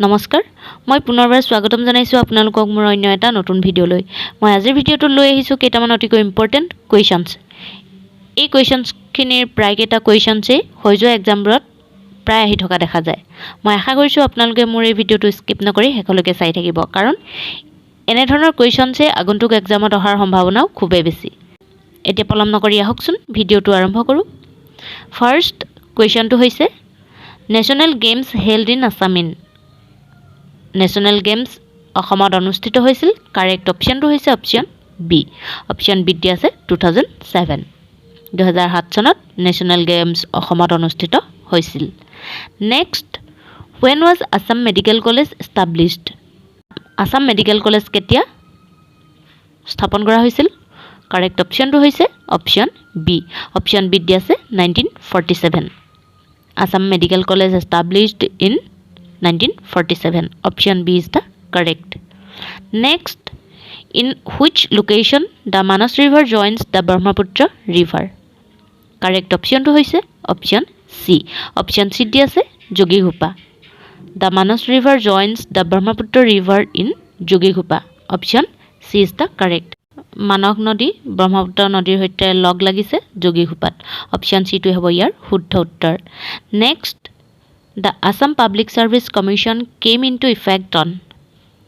নমস্কাৰ মই পুনৰবাৰ স্বাগতম জনাইছো আপোনালোকক মোৰ অন্য এটা নতুন ভিডিঅলৈ মই আজিৰ ভিডিঅটো লৈ আহিছো কেইটামান অতিকৈ ইম্পৰ্টেন্ট কোৱেশ্চনছ এই কোৱেশ্চনছখিনিৰ প্ৰায় কেইটা কোৱেশ্চনছে হৈ যোৱা এক্সামবোৰত প্ৰায় আহি থকা দেখা যায় মই আশা কৰিছো আপোনালোকে মোৰ এই ভিডিঅটো স্কিপ নকৰি শেষলৈকে চাই থাকিব কাৰণ এনে ধৰণৰ কোৱেশ্চনছে আগন্তুক এক্সামত অহাৰ সম্ভাৱনাও খুবেই বেছি এতিয়া পলম নকৰি আহকচোন ভিডিঅটো আৰম্ভ কৰো ফাৰ্ষ্ট কোৱেশ্চনটো হৈছে national games held in Assam in national games অসমত অনুষ্ঠিত হৈছিল কাৰেক্ট অপচনটো হৈছে অপচন বি অপচন বি দি আছে 2007 চনত নেশ্যনেল গেমছ অসমত অনুষ্ঠিত হৈছিল next when was Assam Medical College established Assam medical college কেতিয়া স্থাপন কৰা হৈছিল কাৰেক্ট অপচনটো হৈছে অপচন বি অপচন বি দি আছে 1947 Assam Medical College established in 1947 option B is the correct next in which location the Manas river joins the Brahmaputra river correct option to hoise option C option C di ase Jogighopa the Manas river joins the Brahmaputra river in Jogighopa option C is the correct Manak nodi Brahmaputra nodir hoite log lagise Jogighopat option C to hobo yar shuddho uttor next The Assam Public Service Commission came into effect on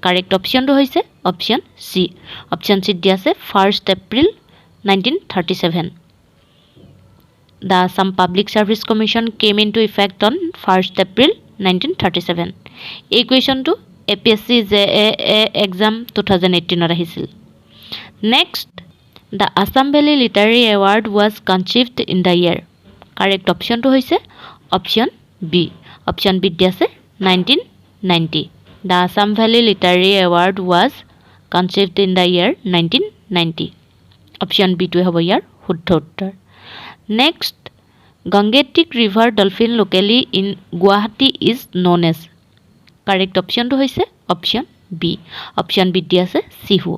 correct option to hoise option C option C di ase 1st April 1937 The Assam Public Service Commission came into effect on 1st April 1937 এই কোৱেশ্চনটো APSC JAA exam 2018 ত আহিছিল next The Assam Valley Literary Award was conceived in the year correct option to hoise option B option B di ase 1990 The Assam Valley Literary Award was conceived in the year 1990 option B to hobo yar shuddho uttor next Gangetic River dolphin locally in Guwahati is known as correct option to hoise option B option B di ase Sihu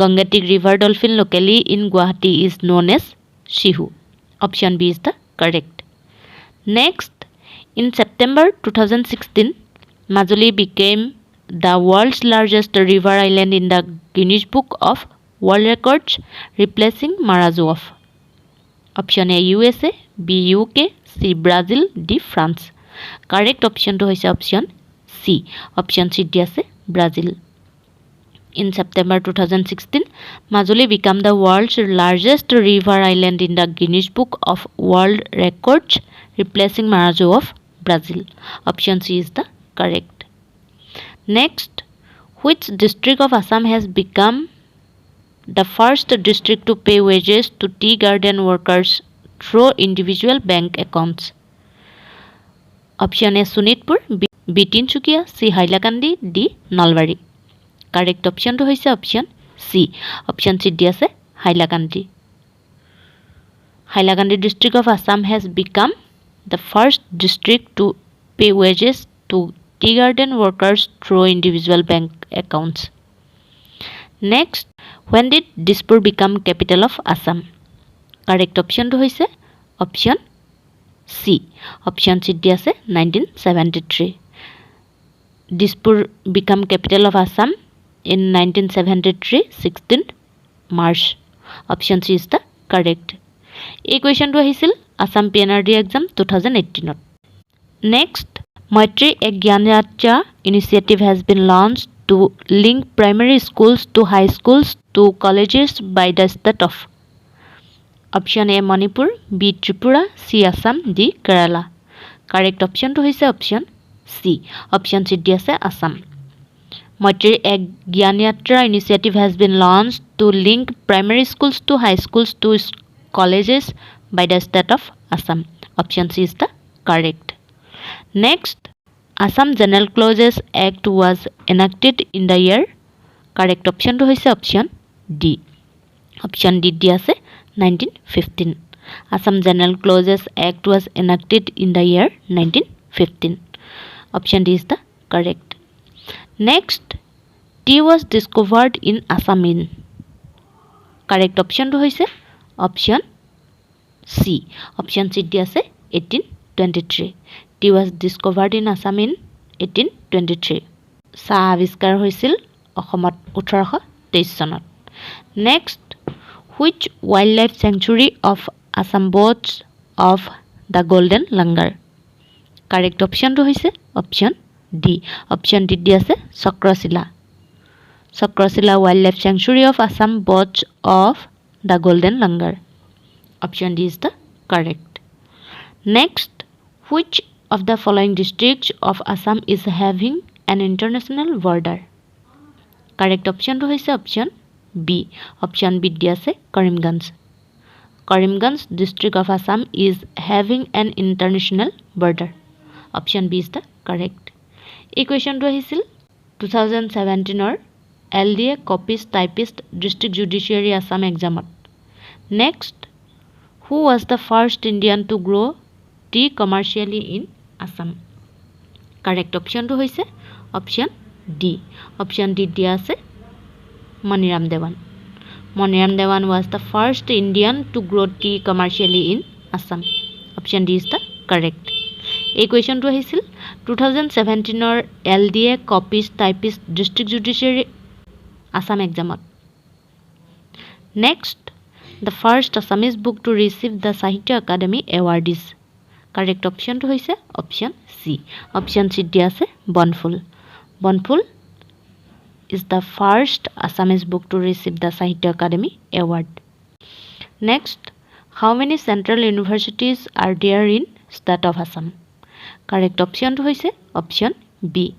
Gangetic River dolphin locally in Guwahati is known as Sihu option B is the correct next In September 2016, Majuli became the world's largest river island in the Guinness Book of World Records, replacing Marazuof. Option A USA, B UK, C Brazil, D France. Correct option to hoise option C. Option C di ase Brazil. In September 2016, Majuli became the world's largest river island in the Guinness Book of World Records, replacing Marazuof. Brazil. Option C is the correct. Next, which district of Assam has become the first district to pay wages to tea garden workers through individual bank accounts? Option A Sunitpur, B Tinsukia, C Hailakandi, D Nalbari. Correct option to hoise option C. Option C di ase Hailakandi. Hailakandi district of Assam has become the first district to pay wages to tea garden workers through individual bank accounts. Next, when did Dispur become capital of Assam? Correct option to hoise option C. Option C di ase 1973. Dispur become capital of Assam in 1973 16th March. Option C is the correct. এই কোৱেশ্চনটো আহিছিল Assam PNRD exam 2018 Next, Maitri a Gyan Yatra initiative has been launched to link primary schools to high schools to colleges by the state of Option A Manipur, B Tripura, C Assam, D Kerala. Correct option to hoise option C. Option C di ase Assam. Maitri a Gyan Yatra initiative has been launched to link primary schools to high schools to colleges by the state of Assam. Option C is the correct. Next, Assam General Clauses Act was enacted in the year. Correct option to hoise option D. Option D di ase 1915. Assam General Clauses Act was enacted in the year 1915. Option D is the correct. Next, tea was discovered in Assam in. Correct option to hoise option C. Option C di ase 1823. Tea was discovered in Assam in 1823. 1823 চাহ আৱিষ্কাৰ হৈছিল অসমত 1823 চনত next which wildlife sanctuary of Assam boasts of the golden langar correct option to hoise option D option D di ase Chakrasila wildlife sanctuary of Assam boasts of the golden langar option D is the correct next which of the following districts of Assam is having an international border correct option to hoise option B option B di ase Karimganj district of Assam is having an international border option B is the correct equation to ahisil 2017 or LDA copist typist district judiciary Assam exam next who was the first Indian to grow tea commercially in Assam correct option to hoise option D option D dia ase Maniram Devan was the first Indian to grow tea commercially in Assam option D is the correct equation to ahisil 2017 or LDA copist typist district judiciary Assam exam next the first Assamese book to receive the Sahitya Academy award is correct option to hoise option C option C dia ase Bonful is the first Assamese book to receive the Sahitya Academy award next how many central universities are there in state of Assam correct option to hoise option B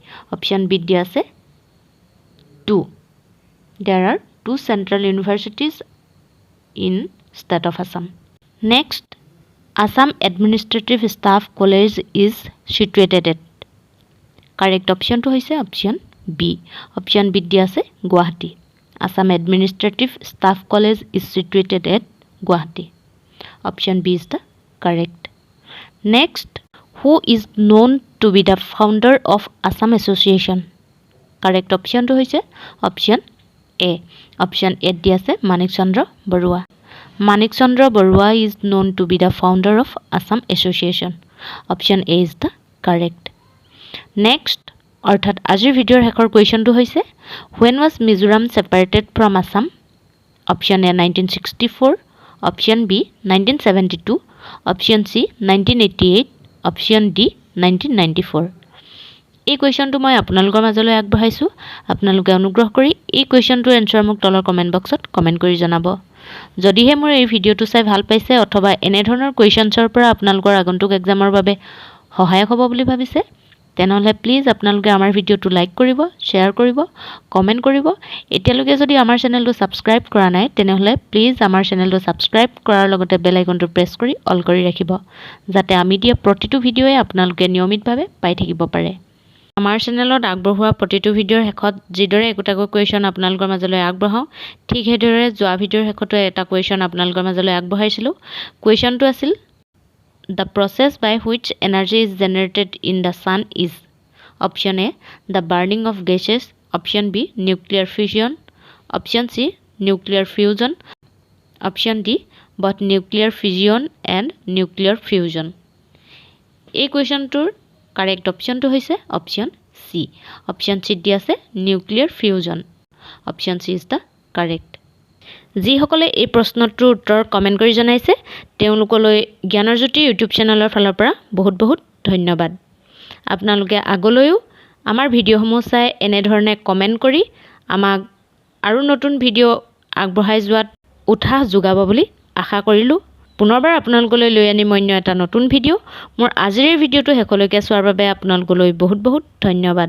dia ase 2 there are 2 central universities in state of Assam next Assam Administrative Staff College is situated at correct option to hoise option B dia ase Guwahati Assam Administrative Staff College is situated at Guwahati option B is the correct next who is known to be the founder of Assam Association correct option to hoise option A dia ase Manik Chandra Barua is known to be the founder of Assam Association option A is the correct next অৰ্থাৎ আজিৰ ভিডিঅ'ৰ শেষৰ কুৱেশ্যনটো হৈছে when was Mizoram separated from Assam option A 1964 option B 1972 option C 1988 option D 1994 এই কুৱেশ্যনটো মই আপোনালোকৰ মাজলৈ আগবঢ়াইছো আপোনালোকে অনুগ্ৰহ কৰি এই কুৱেশ্যনটোৰ এনসাৰ মোক তলৰ কমেন্ট বক্সত কমেন্ট কৰি জনাব যদিহে মোৰ এই ভিডিঅ'টো চাই ভাল পাইছে অথবা এনে ধৰণৰ কুৱেশ্যনছৰ পৰা আপোনালোকৰ আগন্তুক এক্সামৰ বাবে সহায়ক হ'ব বুলি ভাবিছে তেনেহলে প্লিজ আপোনালোকে আমাৰ ভিডিঅ'টো লাইক কৰিব শেয়াৰ কৰিব কমেন্ট কৰিব এতিয়ালৈকে যদি আমাৰ চেনেলটো সাবস্ক্ৰাইব কৰা নাই তেনেহলে প্লিজ আমাৰ চেনেলটো সাবস্ক্ৰাইব কৰাৰ লগতে বেল আইকনটো প্ৰেছ কৰি অল কৰি ৰাখিব যাতে আমি দিয়া প্ৰতিটো ভিডিঅ'য়ে আপোনালোকে নিয়মিতভাৱে পাই থাকিব পাৰে আমাৰ চেনেলত আগবঢ়োৱা প্ৰতিটো ভিডিঅ'ৰ শেষত যিদৰে একোটাকৈ কুৱেশ্যন আপোনালোকৰ মাজলৈ আগবঢ়াও ঠিক সেইদৰে যোৱা ভিডিঅ'ৰ শেষতো এটা কুৱেশ্যন আপোনালোকৰ মাজলৈ আগবঢ়াইছিলো কুৱেশ্যনটো আছিল The process by which energy is generated in the sun is option A the burning of gases option B nuclear fission option C nuclear fusion option D both nuclear fission and nuclear fusion এই কুৱেশ্যনটোৰ correct অপশ্যনটো হৈছে option C option C দি আছে nuclear fusion option C is the correct যিসকলে এই প্ৰশ্নটোৰ উত্তৰ comment কৰি জনাইছে তেওঁলোকলৈ জ্ঞানৰ জ্যোতি ইউটিউব চেনেলৰ ফালৰ পৰা বহুত বহুত ধন্যবাদ আপোনালোকে আগলৈও আমাৰ ভিডিঅ'সমূহ চাই এনে ধৰণে কমেন্ট কৰি আমাক আৰু নতুন ভিডিঅ' আগবঢ়াই যোৱাত উৎসাহ যোগাব বুলি আশা কৰিলো পুনৰবাৰ আপোনালোকলৈ লৈ আনিম অন্য এটা নতুন ভিডিঅ' মোৰ আজিৰ ভিডিঅ'টো শেষলৈকে চোৱাৰ বাবে আপোনালোকলৈ বহুত বহুত ধন্যবাদ